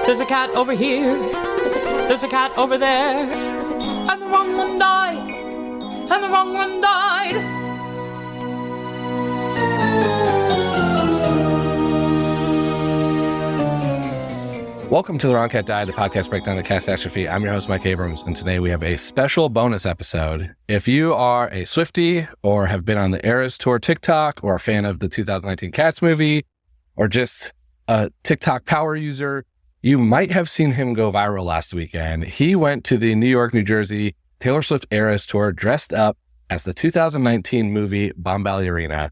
There's a cat over here. There's a cat over there. And the wrong one died. And the wrong one died. Welcome to The Wrong Cat Died, the podcast breakdown of catastrophe. I'm your host, Mike Abrams, and today we have a special bonus episode. If you are a Swiftie or have been on the Eras Tour TikTok or a fan of the 2019 Cats movie or just a TikTok power user, you might have seen him go viral last weekend. He went to the New York, New Jersey Taylor Swift Eras Tour dressed up as the 2019 movie Bombalurina.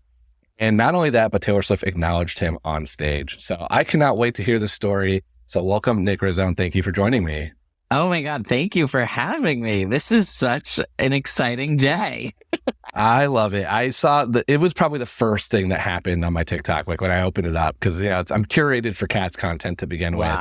And not only that, but Taylor Swift acknowledged him on stage. So I cannot wait to hear the story. So welcome, Nick Rizzo, and thank you for joining me. Oh my God, thank you for having me. This is such an exciting day. I love it. I saw it was probably the first thing that happened on my TikTok, like when I opened it up, because I'm curated for Cats content to begin with.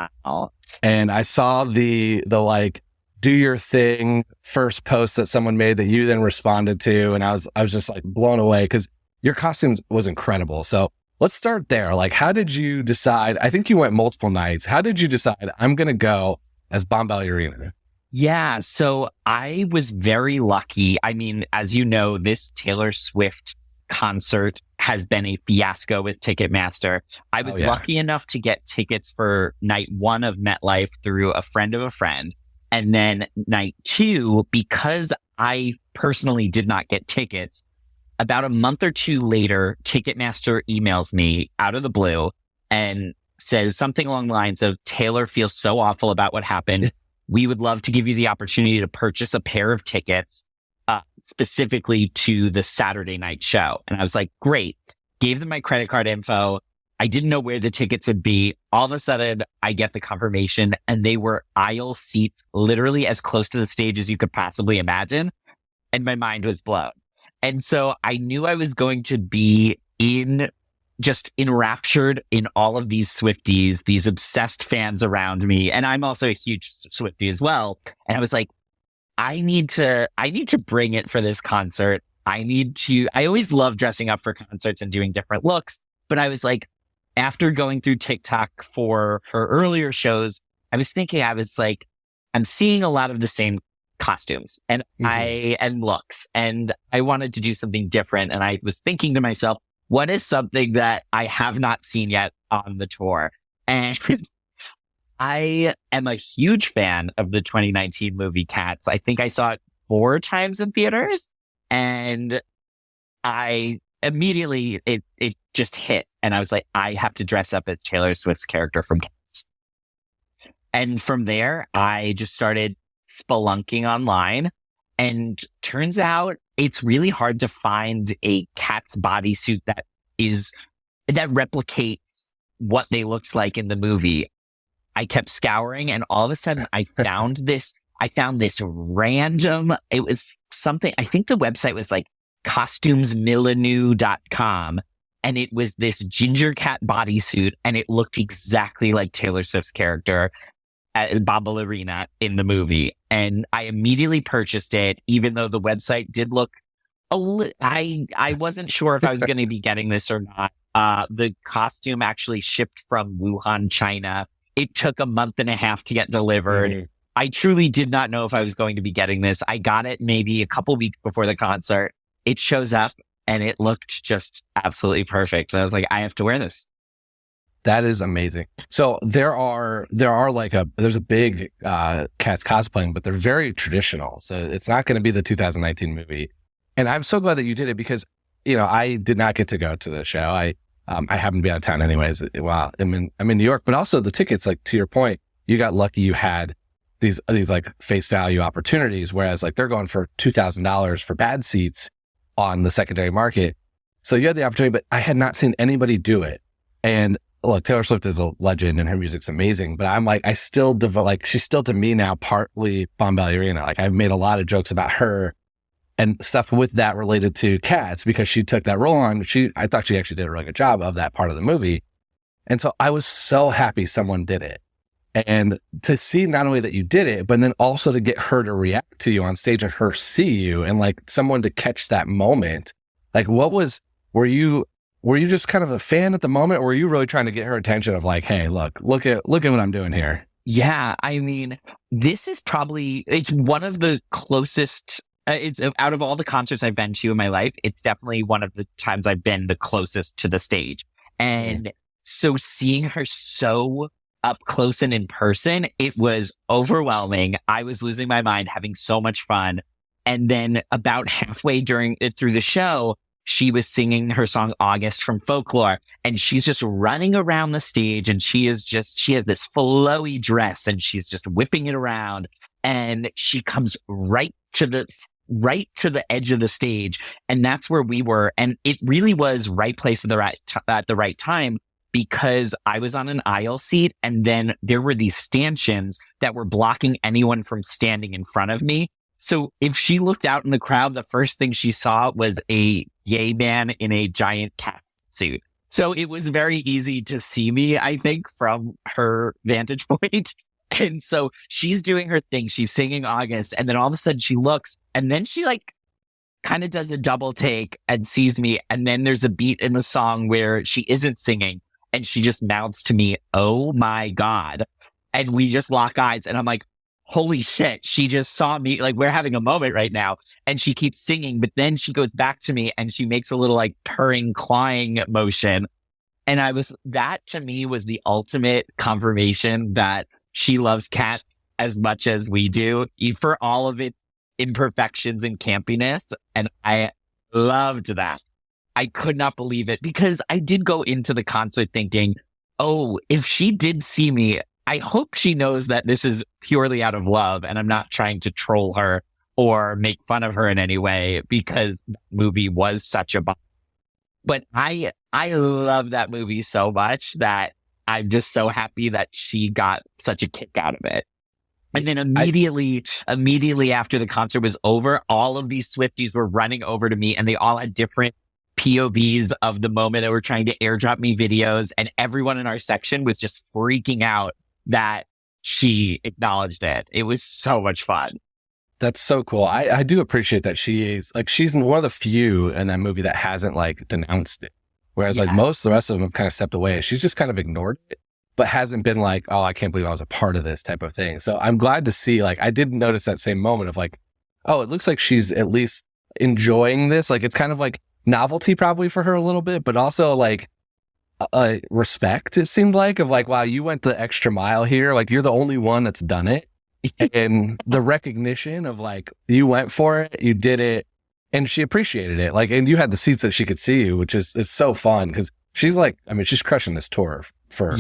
And I saw the like do your thing first post that someone made that you then responded to, and I was just like blown away because your costume was incredible. So let's start there. Like, how did you decide? I think you went multiple nights. How did you decide I'm going to go as Bombalurina? Yeah, so I was very lucky. I mean, as you know, this Taylor Swift concert has been a fiasco with Ticketmaster. I was lucky enough to get tickets for night one of MetLife through a friend of a friend. And then night two, because I personally did not get tickets, about a month or two later, Ticketmaster emails me out of the blue and says something along the lines of, Taylor feels so awful about what happened. We would love to give you the opportunity to purchase a pair of tickets specifically to the Saturday night show. And I was like, great. Gave them my credit card info. I didn't know where the tickets would be. All of a sudden, I get the confirmation, and they were aisle seats, literally as close to the stage as you could possibly imagine. And my mind was blown. And so I knew I was going to be enraptured in all of these Swifties, these obsessed fans around me. And I'm also a huge Swiftie as well. And I was like, I need to bring it for this concert. I always love dressing up for concerts and doing different looks. But I was like, after going through TikTok for her earlier shows, I was like, I'm seeing a lot of the same costumes and and looks, and I wanted to do something different. And I was thinking to myself, what is something that I have not seen yet on the tour? And I am a huge fan of the 2019 movie Cats. I think I saw it 4 times in theaters, and I immediately, it just hit. And I was like, I have to dress up as Taylor Swift's character from Cats. And from there, I just started spelunking online, and turns out it's really hard to find a Cats bodysuit that replicates what they looked like in the movie. I kept scouring, and all of a sudden I found this random, it was something, I think the website was like costumesmillennial.com, and it was this ginger cat bodysuit, and it looked exactly like Taylor Swift's character Bombalurina in the movie. And I immediately purchased it, even though the website did look I wasn't sure if I was going to be getting this or not. The costume actually shipped from Wuhan, China. It took a month and a half to get delivered. Mm-hmm. I truly did not know if I was going to be getting this. I got it maybe a couple weeks before the concert. It shows up, and it looked just absolutely perfect. So I was like, I have to wear this. That is amazing. So there's a big Cats cosplaying, but they're very traditional. So it's not going to be the 2019 movie. And I'm so glad that you did it because, I did not get to go to the show. I happen to be out of town anyways. Well, I'm in New York, but also the tickets, like to your point, you got lucky you had these like face value opportunities, whereas like they're going for $2,000 for bad seats on the secondary market. So you had the opportunity, but I had not seen anybody do it. And look, Taylor Swift is a legend and her music's amazing, but I'm like, she's still to me now partly Bombalurina. Like I've made a lot of jokes about her and stuff with that related to Cats because she took that role on. I thought she actually did a really good job of that part of the movie. And so I was so happy someone did it. And to see not only that you did it, but then also to get her to react to you on stage and her see you and like someone to catch that moment. Like were you just kind of a fan at the moment, or were you really trying to get her attention of like, hey, look at what I'm doing here? Yeah, I mean, this is probably, it's one of the closest, it's out of all the concerts I've been to in my life, it's definitely one of the times I've been the closest to the stage. And so seeing her so up close and in person, it was overwhelming. I was losing my mind, having so much fun. And then about halfway through the show, she was singing her song August from Folklore, and she's just running around the stage, and she has this flowy dress, and she's just whipping it around, and she comes right to the edge of the stage. And that's where we were. And it really was right place at the right time, because I was on an aisle seat, and then there were these stanchions that were blocking anyone from standing in front of me. So if she looked out in the crowd, the first thing she saw was a gay man in a giant cat suit. So it was very easy to see me, I think, from her vantage point. And so she's doing her thing. She's singing August. And then all of a sudden she looks, and then she like kind of does a double take and sees me. And then there's a beat in the song where she isn't singing, and she just mouths to me, "Oh my God." And we just lock eyes, and I'm like, holy shit, she just saw me. Like, we're having a moment right now. And she keeps singing, but then she goes back to me and she makes a little like purring, clawing motion. And that to me was the ultimate confirmation that she loves cats as much as we do, for all of its imperfections and campiness. And I loved that. I could not believe it, because I did go into the concert thinking, oh, if she did see me, I hope she knows that this is purely out of love, and I'm not trying to troll her or make fun of her in any way, because that movie was such a bomb. But I love that movie so much that I'm just so happy that she got such a kick out of it. And then immediately after the concert was over, all of these Swifties were running over to me, and they all had different POVs of the moment. They were trying to airdrop me videos, and everyone in our section was just freaking out that she acknowledged it. It was so much fun. That's so cool. I do appreciate that she's one of the few in that movie that hasn't like denounced it. Whereas like most of the rest of them have kind of stepped away. She's just kind of ignored it, but hasn't been like, oh, I can't believe I was a part of this type of thing. So I'm glad to see, like, I did notice that same moment of like, oh, it looks like she's at least enjoying this. Like, it's kind of like novelty probably for her a little bit, but also like, respect, it seemed like, of like, wow, you went the extra mile here, like you're the only one that's done it. And the recognition of like, you went for it, you did it, and she appreciated it, like, and you had the seats that she could see you, which is, it's so fun, because she's like, I mean, she's crushing this tour for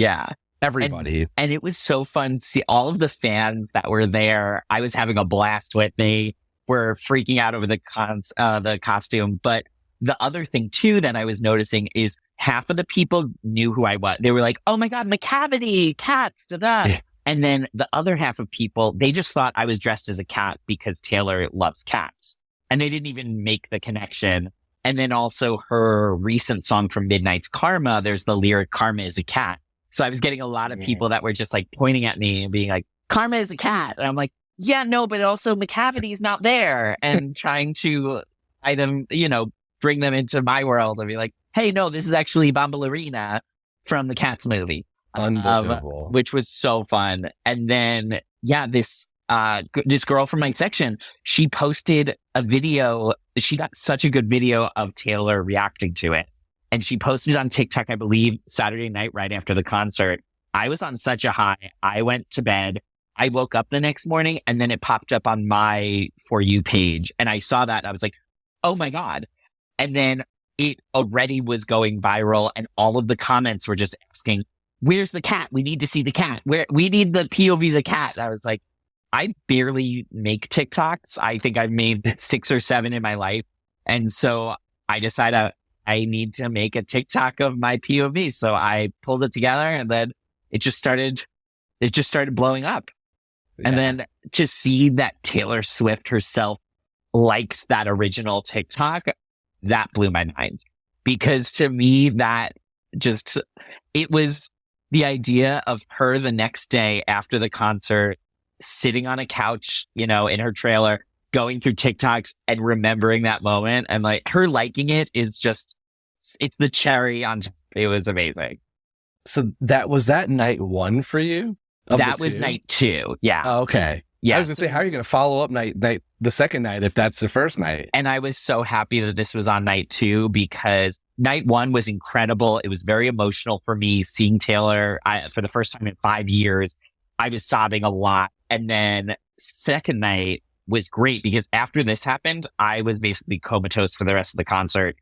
everybody. And it was so fun to see all of the fans that were there. I was having a blast with. They were freaking out over the costume. But the other thing too that I was noticing is half of the people knew who I was. They were like, "Oh my God, McCavity, cats, da-da." Yeah. And then the other half of people, they just thought I was dressed as a cat because Taylor loves cats. And they didn't even make the connection. And then also her recent song from Midnight's Karma, there's the lyric, "Karma is a cat." So I was getting a lot of people that were just like pointing at me and being like, "Karma is a cat." And I'm like, yeah, no, but also McCavity's not there. And trying to bring them into my world and be like, hey, no, this is actually Bombalurina from the Cats movie. Unbelievable. Which was so fun. And then, this girl from my section, she posted a video. She got such a good video of Taylor reacting to it. And she posted on TikTok, I believe, Saturday night, right after the concert. I was on such a high. I went to bed. I woke up the next morning, and then it popped up on my For You page. And I saw that. I was like, oh my God. And then it already was going viral, and all of the comments were just asking, "Where's the cat? We need to see the cat. We need the POV of the cat." I was like, I barely make TikToks. I think I've made 6 or 7 in my life. And so I decided I need to make a TikTok of my POV. So I pulled it together, and then it just started blowing up. Yeah. And then to see that Taylor Swift herself likes that original TikTok, that blew my mind, because to me, it was the idea of her the next day after the concert, sitting on a couch, in her trailer, going through TikToks and remembering that moment, and like her liking it is just, it's the cherry on top. It was amazing. So was that night one for you? Of That the was two? night 2. Yeah. Oh, okay. Yeah. I was gonna say, how are you gonna follow up the second night if that's the first night? And I was so happy that this was on night 2 because night 1 was incredible. It was very emotional for me seeing Taylor for the first time in 5 years. I was sobbing a lot. And then second night was great because after this happened, I was basically comatose for the rest of the concert.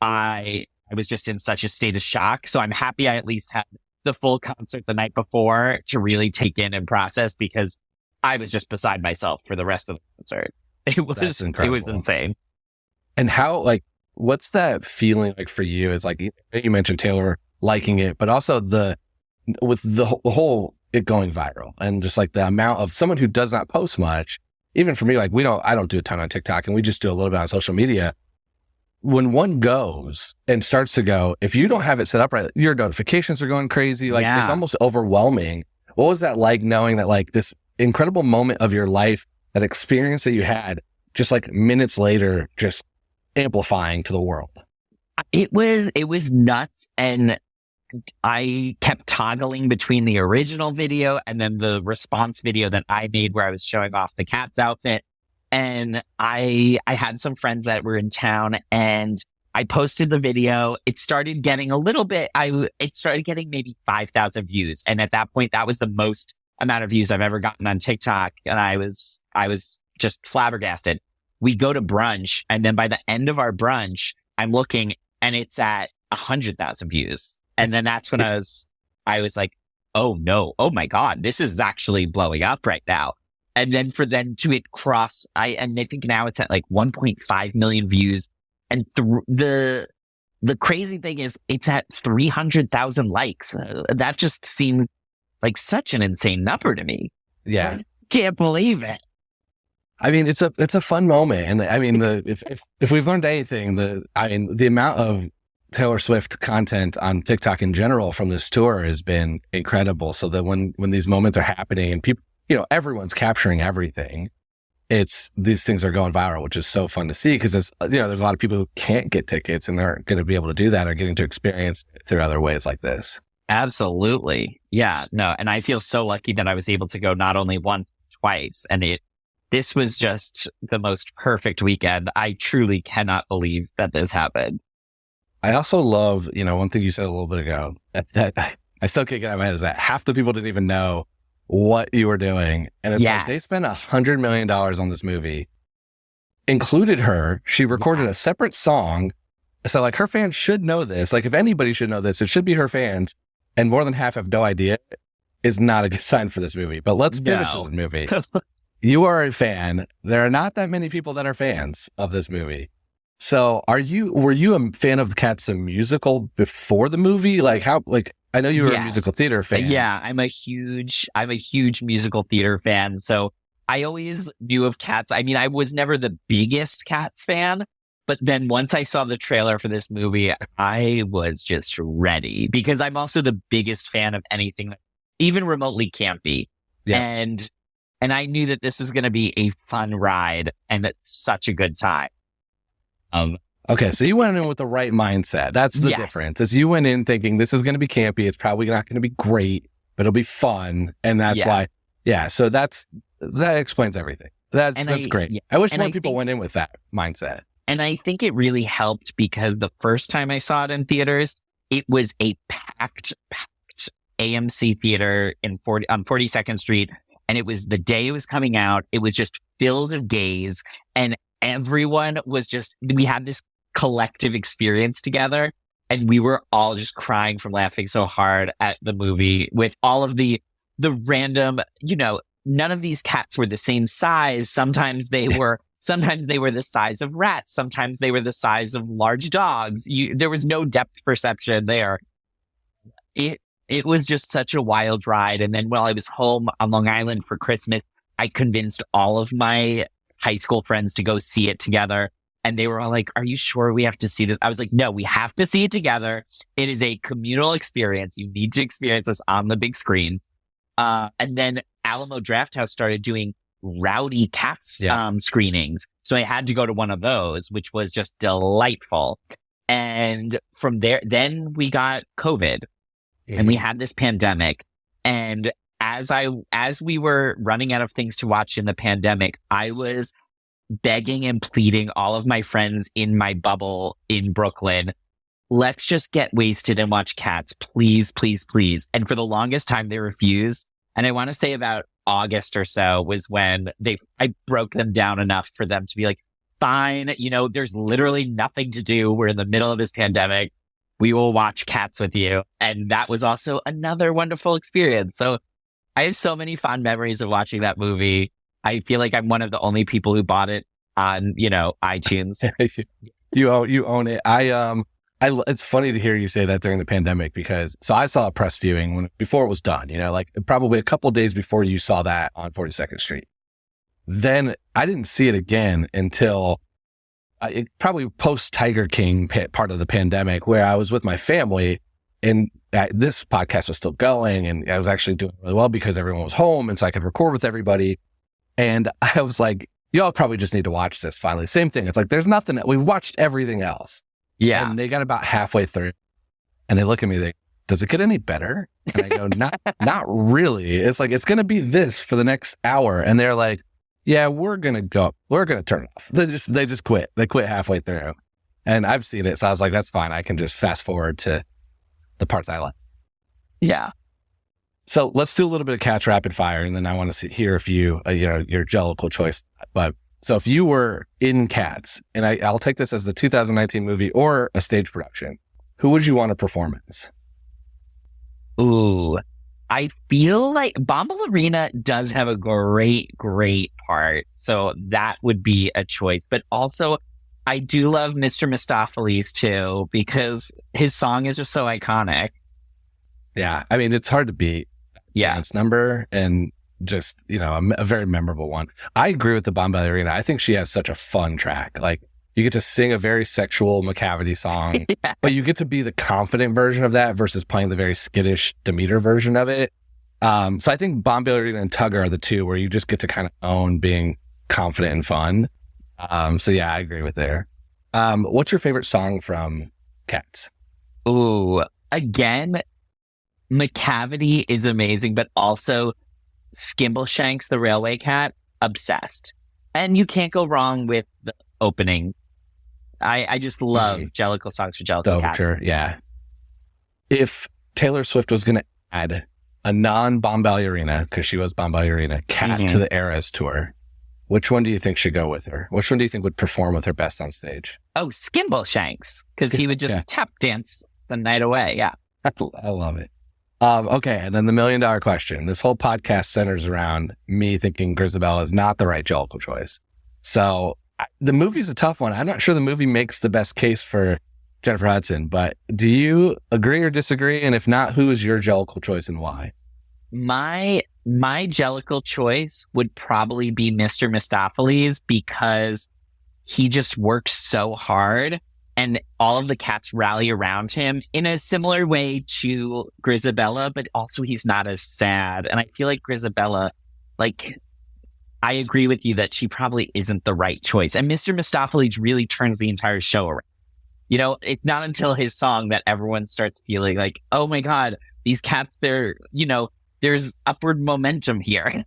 I was just in such a state of shock. So I'm happy I at least had the full concert the night before to really take in and process because I was just beside myself for the rest of the concert. It was insane. And how, like, what's that feeling like for you? Is like, you mentioned Taylor liking it, but also with the whole, it going viral and just like the amount of someone who does not post much, even for me, like I don't do a ton on TikTok and we just do a little bit on social media. When one goes and starts to go, if you don't have it set up right, your notifications are going crazy. Like It's almost overwhelming. What was that like knowing that like this incredible moment of your life, that experience that you had just like minutes later, just amplifying to the world? It was nuts. And I kept toggling between the original video and then the response video that I made where I was showing off the cat's outfit. And I had some friends that were in town and I posted the video. It started getting a little bit, it started getting maybe 5,000 views. And at that point, that was the most amount of views I've ever gotten on TikTok. And I was just flabbergasted. We go to brunch. And then by the end of our brunch, I'm looking and it's at 100,000 views. And then that's when I was like, oh no, oh my God, this is actually blowing up right now. And then for them to it cross, I think now it's at like 1.5 million views. And the crazy thing is it's at 300,000 likes. That just seemed like such an insane number to me. Yeah. I can't believe it. I mean, it's a fun moment. And I mean, if we've learned anything, the amount of Taylor Swift content on TikTok in general from this tour has been incredible. So that when these moments are happening and people, everyone's capturing everything, these things are going viral, which is so fun to see because there's a lot of people who can't get tickets and they're going to be able to do that or getting to experience it through other ways like this. Absolutely. Yeah, no. And I feel so lucky that I was able to go not only once, twice. And this was just the most perfect weekend. I truly cannot believe that this happened. I also love, one thing you said a little bit ago that I still can't get out of my head is that half the people didn't even know what you were doing. And it's like they spent $100 million on this movie, included her. She recorded a separate song. So like her fans should know this. Like if anybody should know this, it should be her fans. And more than half have no idea is not a good sign for this movie. But let's pivot to the movie. You are a fan. There are not that many people that are fans of this movie. So were you a fan of Cats the musical before the movie? Like I know you were a musical theater fan. Yeah, I'm a huge musical theater fan. So I always knew of Cats. I mean, I was never the biggest Cats fan, but then once I saw the trailer for this movie, I was just ready because I'm also the biggest fan of anything that even remotely campy. Yeah. And I knew that this was going to be a fun ride and such a good time. Okay, so you went in with the right mindset. That's the difference. As you went in thinking this is going to be campy, it's probably not going to be great, but it'll be fun, and that's why. Yeah, so that explains everything. That's great. Yeah. I wish more people went in with that mindset. And I think it really helped because the first time I saw it in theaters, it was a packed AMC theater on 42nd Street, and it was the day it was coming out. It was just filled of gays, and everyone was we had this collective experience together and we were all just crying from laughing so hard at the movie with all of the random, none of these cats were the same size. Sometimes they were the size of rats. Sometimes they were the size of large dogs. There was no depth perception there. It was just such a wild ride. And then while I was home on Long Island for Christmas, I convinced all of my high school friends to go see it together. And they were all like, are you sure we have to see this? I was like, no, we have to see it together. It is a communal experience. You need to experience this on the big screen. And then Alamo Drafthouse started doing Rowdy Cats screenings. So I had to go to one of those, which was just delightful. And from there, then we got COVID and we had this pandemic. And as we were running out of things to watch in the pandemic, I was begging and pleading all of my friends in my bubble in Brooklyn, let's just get wasted and watch Cats, please, please, please. And for the longest time, they refused. And I want to say about August or so was when I broke them down enough for them to be like, fine, there's literally nothing to do. We're in the middle of this pandemic. We will watch Cats with you. And that was also another wonderful experience. So I have so many fond memories of watching that movie. I feel like I'm one of the only people who bought it on, iTunes. You own it. It's funny to hear you say that during the pandemic because I saw a press viewing before it was done, like probably a couple of days before you saw that on 42nd Street. Then I didn't see it again until probably post Tiger King part of the pandemic, where I was with my family and this podcast was still going and I was actually doing really well because everyone was home and so I could record with everybody. And I was like, y'all probably just need to watch this finally. Same thing. It's like, there's nothing. We've watched everything else. Yeah. And they got about halfway through and they look at me, does it get any better? And I go, not really. It's like, it's going to be this for the next hour. And they're like, yeah, we're going to turn it off. They just quit. They quit halfway through and I've seen it. So I was like, that's fine. I can just fast forward to the parts I like. Yeah. So let's do a little bit of Cats rapid fire. And then I want to hear if your Jellicle choice, but so if you were in Cats, and I'll take this as the 2019 movie or a stage production, who would you want to perform as? Ooh, I feel like Bombalurina does have a great, great part. So that would be a choice. But also, I do love Mr. Mistopheles too, because his song is just so iconic. Yeah, I mean, it's hard to beat. Yeah. Dance number and just, a very memorable one. I agree with the Bombalurina. I think she has such a fun track. Like, you get to sing a very sexual McCavity song, yeah, but you get to be the confident version of that versus playing the very skittish Demeter version of it. So I think Bombalurina and Tugger are the two where you just get to kind of own being confident and fun. So yeah, I agree with there. What's your favorite song from Cats? Ooh, again, McCavity is amazing, but also Skimbleshanks, the railway cat, obsessed. And you can't go wrong with the opening. I just love Jellicle songs for Jellicle Cats. Overture, yeah. If Taylor Swift was going to add a non-Bombalurina, because she was Bombalurina, cat to the Eras tour, which one do you think should go with her? Which one do you think would perform with her best on stage? Oh, Skimbleshanks, because he would just tap dance the night away. Yeah. I love it. Okay, and then the $1 million question. This whole podcast centers around me thinking Grisabella is not the right Jellicle choice. So the movie's a tough one. I'm not sure the movie makes the best case for Jennifer Hudson, but do you agree or disagree? And if not, who is your Jellicle choice and why? My Jellicle choice would probably be Mr. Mistopheles because he just works so hard. And all of the cats rally around him in a similar way to Grisabella, but also he's not as sad. And I feel like Grisabella, I agree with you that she probably isn't the right choice. And Mr. Mistopheles really turns the entire show around. It's not until his song that everyone starts feeling like, oh my God, these cats, there's upward momentum here.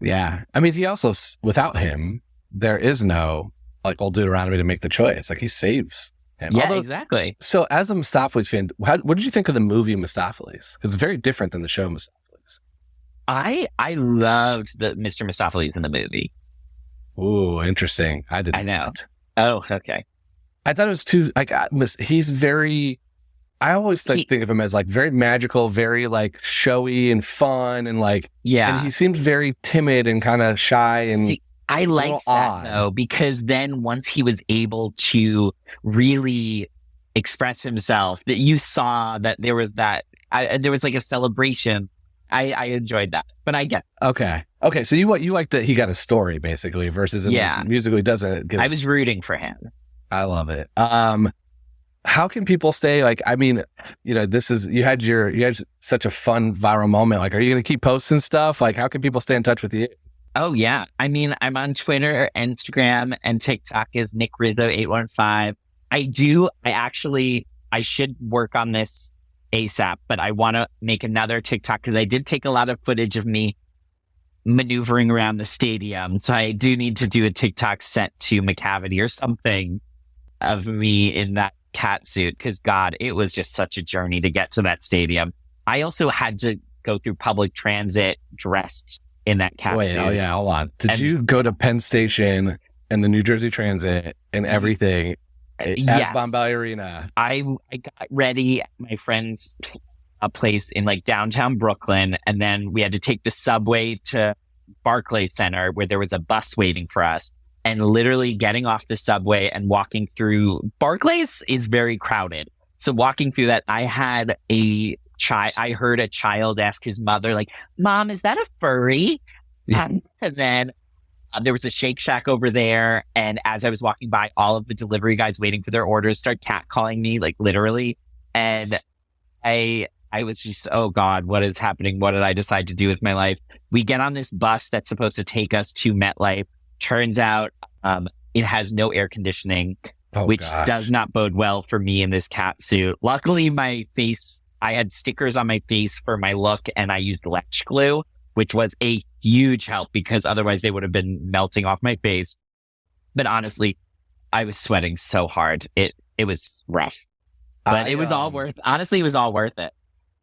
Yeah. I mean, he also, without him, there is no old Deuteronomy to make the choice. He saves him. Yeah, exactly. So as a Mistopheles fan, what did you think of the movie Mistopheles? Because it's very different than the show Mistopheles. I loved the Mr. Mistopheles in the movie. Ooh, interesting. I know. Oh, okay. I thought it was too, he's very, I always think of him as very magical, very showy and fun and yeah. And he seems very timid and kind of shy and I like that though, because then once he was able to really express himself, that you saw that there was a celebration. I enjoyed that, but I get it. Okay. So you like that he got a story basically versus musically doesn't. I was rooting for him. I love it. How can people stay this is, you had such a fun viral moment. Are you going to keep posting stuff? How can people stay in touch with you? Oh, yeah. I mean, I'm on Twitter, Instagram, and TikTok is Nick Rizzo 815. I should work on this ASAP, but I want to make another TikTok because I did take a lot of footage of me maneuvering around the stadium. So I do need to do a TikTok set to McCavity or something of me in that cat suit because God, it was just such a journey to get to that stadium. I also had to go through public transit dressed in that cat suit. Oh yeah, hold on. Did you go to Penn Station and the New Jersey Transit and everything as Bombalurina? I got ready at my friend's place in like downtown Brooklyn, and then we had to take the subway to Barclays Center where there was a bus waiting for us. And literally getting off the subway and walking through Barclays is very crowded. So walking through that, I heard a child ask his mother, like, "Mom, is that a furry?" And then there was a Shake Shack over there. And as I was walking by, all of the delivery guys waiting for their orders start catcalling me, like literally. And I was just, oh God, what is happening? What did I decide to do with my life? We get on this bus that's supposed to take us to MetLife. Turns out it has no air conditioning, which does not bode well for me in this cat suit. Luckily, I had stickers on my face for my look, and I used Latch glue, which was a huge help because otherwise they would have been melting off my face. But honestly, I was sweating so hard. It was rough, but it was all worth. Honestly, it was all worth it.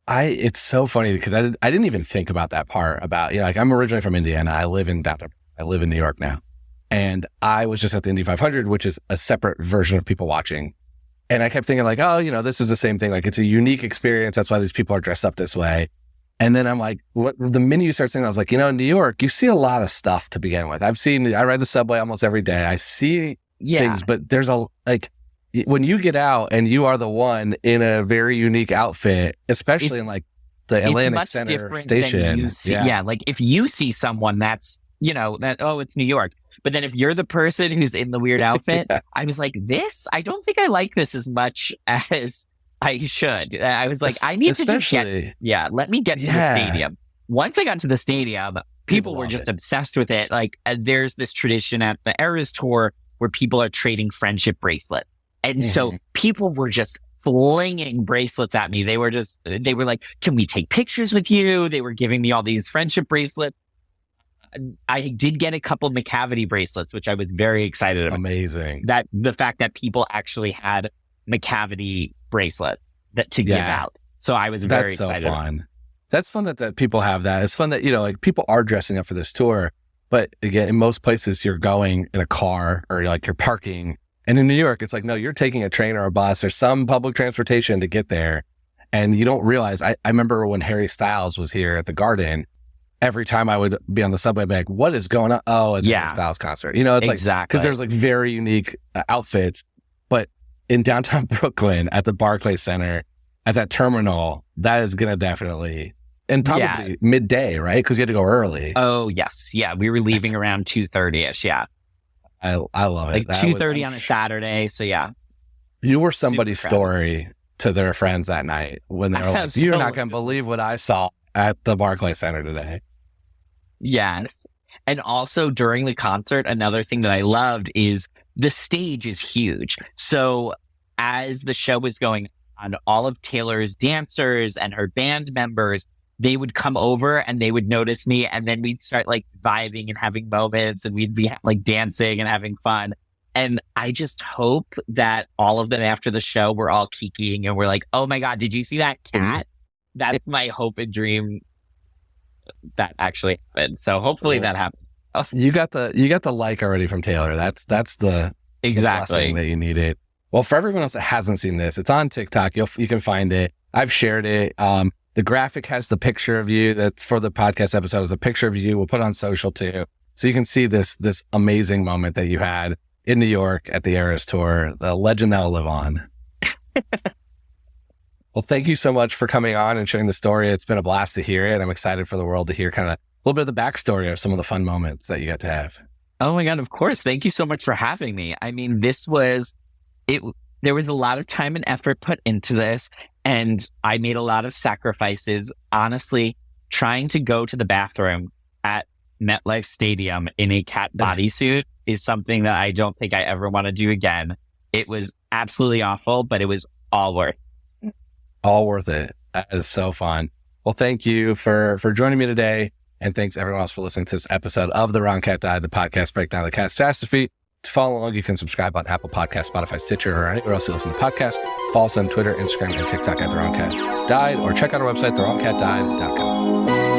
It's so funny because I didn't even think about that part about, like I'm originally from Indiana. I live in New York now. And I was just at the Indy 500, which is a separate version of people watching. And I kept thinking like, oh, this is the same thing. Like it's a unique experience. That's why these people are dressed up this way. And then I'm like, the minute you start saying, I was like, New York, you see a lot of stuff to begin with. I ride the subway almost every day. I see things, but there's when you get out and you are the one in a very unique outfit, especially in like the Atlantic Center station. Like if you see someone that's, it's New York. But then if you're the person who's in the weird outfit, I was like, I don't think I like this as much as I should. I was like, I need to just let me get to the stadium. Once I got to the stadium, people were just obsessed with it. Like there's this tradition at the Eras Tour where people are trading friendship bracelets. And so people were just flinging bracelets at me. They were like, can we take pictures with you? They were giving me all these friendship bracelets. I did get a couple McCavity bracelets, which I was very excited about. Amazing. That the fact that people actually had McCavity bracelets to give out. So I was very excited. That's so fun. That's fun that people have that. It's fun that, like people are dressing up for this tour. But again, in most places you're going in a car or like you're parking. And in New York, it's like, no, you're taking a train or a bus or some public transportation to get there. And you don't realize, I remember when Harry Styles was here at the Garden, every time I would be on the subway, I'd be like, what is going on? Oh, it's a Harry Styles concert. It's like, because there's like very unique outfits. But in downtown Brooklyn at the Barclays Center, at that terminal, that is going to definitely, and probably midday, right? Because you had to go early. Oh, yes. Yeah. We were leaving around 2:30ish. Yeah. I love it. Like 2:30 on a Saturday. So yeah. You were somebody's story to their friends that night when they were like, you're not going to believe what I saw at the Barclays Center today. Yes. And also during the concert, another thing that I loved is the stage is huge. So as the show was going on, all of Taylor's dancers and her band members, they would come over and they would notice me, and then we'd start like vibing and having moments, and we'd be like dancing and having fun. And I just hope that all of them after the show were all kikiing and we're like, oh my God, did you see that cat? That's my hope and dream that actually happened. So hopefully that happened. Oh. You got the like already from Taylor. That's the blessing that you needed. Well, for everyone else that hasn't seen this, it's on TikTok. You can find it. I've shared it. The graphic has the picture of you that's for the podcast episode. Is a picture of you. We'll put it on social too. So you can see this amazing moment that you had in New York at the Eras Tour, the legend that will live on. Well, thank you so much for coming on and sharing the story. It's been a blast to hear it. I'm excited for the world to hear kind of a little bit of the backstory of some of the fun moments that you got to have. Oh my God, of course. Thank you so much for having me. I mean, there was a lot of time and effort put into this, and I made a lot of sacrifices. Honestly, trying to go to the bathroom at MetLife Stadium in a cat bodysuit is something that I don't think I ever want to do again. It was absolutely awful, but it was all worth it. All worth it. That is so fun. Well, thank you for joining me today. And thanks everyone else for listening to this episode of The Wrong Cat Died, the podcast breakdown of the catastrophe. To follow along, you can subscribe on Apple Podcasts, Spotify, Stitcher, or anywhere else you listen to podcasts. Follow us on Twitter, Instagram, and TikTok at The Wrong Cat Died, or check out our website, thewrongcatdied.com.